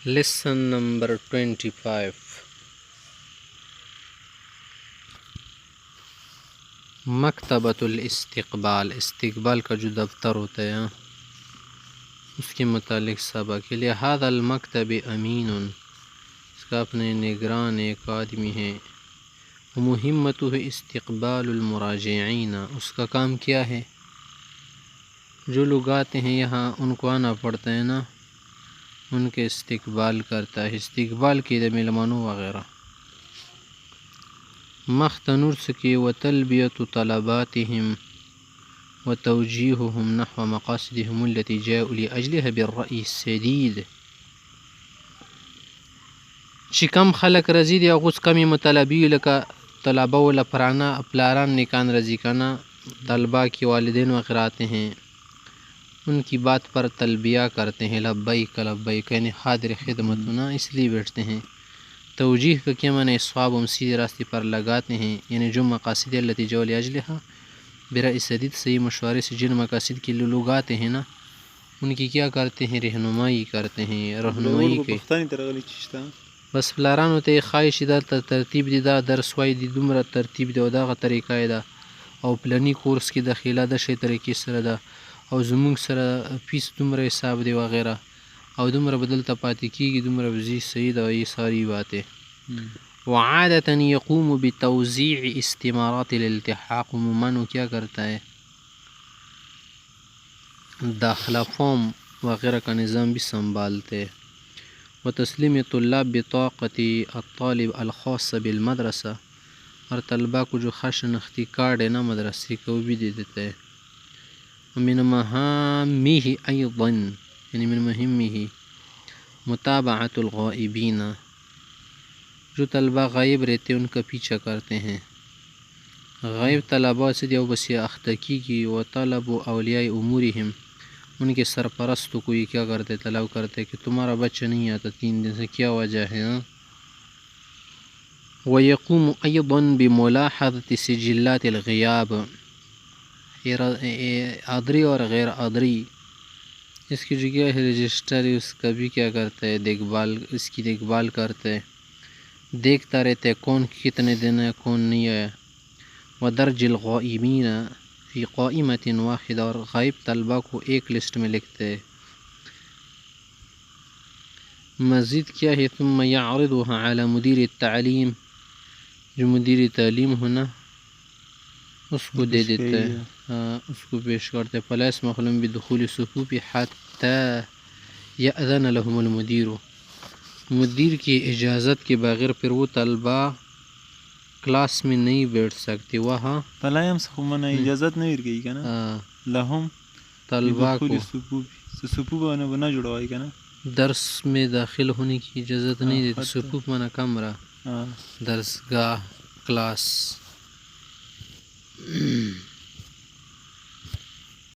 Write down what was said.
Lesson number 25 مکتبۃ الاستقبال، استقبال کا جو دفتر ہوتا ہے اس کے متعلق سبق ہے۔ لہذا المکتب امین، اس کا اپنے نگران ایک آدمی ہے۔ مہمتہ استقبال المراجعین، اس کا کام کیا ہے؟ جو لوگ آتے ہیں یہاں ان کو آنا پڑتا ہے نا، ان کے استقبال کرتا ہے، استقبال کی د ملمانوں وغیرہ۔ مختنرس کی وتلبیت طلباتهم وتوجیہهم نحو مقاصدهم التي جاءوا لأجلها بالرأي السدید، چې کم خلق رضی دی اغوز کمی مطلبی لکا طلبہ و لپرانا پلاران نکان رضی کنا، طلبہ کی والدین وغیرہ آتے ہیں، ان کی بات پر تلبیہ کرتے ہیں، لبیک لبیک، یعنی حاضر خدمتنا، اس لیے بیٹھتے ہیں۔ توجیح کا کیا معنی؟ صواب، ہم سیدھے راستے پر لگاتے ہیں، یعنی جو مقاصد التي جاءوا لأجلها برأی سدید، صحیح مشورے سے جن مقاصد کے لوگ آتے ہیں نا ان کی کیا کرتے ہیں؟ رہنمائی کرتے ہیں، رہنمائی کے۔ بس پلارانو ته خواهش دا ترتیب دی، دا درس وای دی، دومره ترتیب دی او دغه طریقه ده، او پلنی کورس کې داخله د شی طریقې سره ده، او زمونږ سره فیس دومره حساب دی وغیرہ، او دومره بدلته پاتې کیږي، دومره وزي صحیح ده، یہ ساری باتیں۔ وعادتا یقوم بتوزیع استمارات الالتحاق، عموماً کیا کرتا ہے؟ داخلہ فارم وغیرہ کا نظام بھی سنبھالتے۔ وتسلیم طلاب بطاقت الطالب الخاص بالمدرسہ، اور طلبہ کو جو خاص شناختی کارڈ ہے نا مدرسے کا وہ بھی دے دیتا ہے۔ ومن مہامہ ایضا، یعنی من مہمہ متابعۃ الغائبین، جو طلبہ غائب رہتے ان کا پیچھا کرتے ہیں۔ غائب طلبہ سے دیو بس اختکی کی، و طلب اولیاء امورہم، ان کے سرپرست کو یہ کیا کرتے؟ طلب کرتے کہ تمہارا بچہ نہیں آتا 3 دن سے، کیا وجہ ہے؟ ویقوم ایضا بملاحظۃ سجلات الغیاب، حاضری اور غیر حاضری، اس کی جو کیا ہے رجسٹر ہے اس کا بھی کیا کرتا ہے؟ دیکھ بھال، اس کی دیکھ بھال کرتا ہے، دیکھتا رہتا ہے کون کتنے دن ہے کون نہیں آیا۔ ودرج الغائبین فی قائمۃ واحدہ، اور غائب طلبہ کو ایک لسٹ میں لکھتے ہیں۔ مزید کیا ہے؟ ثم یعرضها علی مدیر التعلیم، جو مدیر تعلیم ہونا اس کو دے دیتا ہے، ہاں اس کو پیش کرتے ہیں۔ فلا يسمح لهم بدخول الصفوف حتی یأذن لهم المدیر، مدیر کی اجازت کے بغیر پھر وہ طلبہ کلاس میں نہیں بیٹھ سکتے۔ وہاں فلا يمسخ من اجازت نہیں رکھی کیا نا لہم طلبہ کو صفوف بنا جڑوائی کیا نا، درس میں داخل ہونے کی اجازت نہیں دیتی۔ صفوف مانا کمرہ، درس گاہ، کلاس۔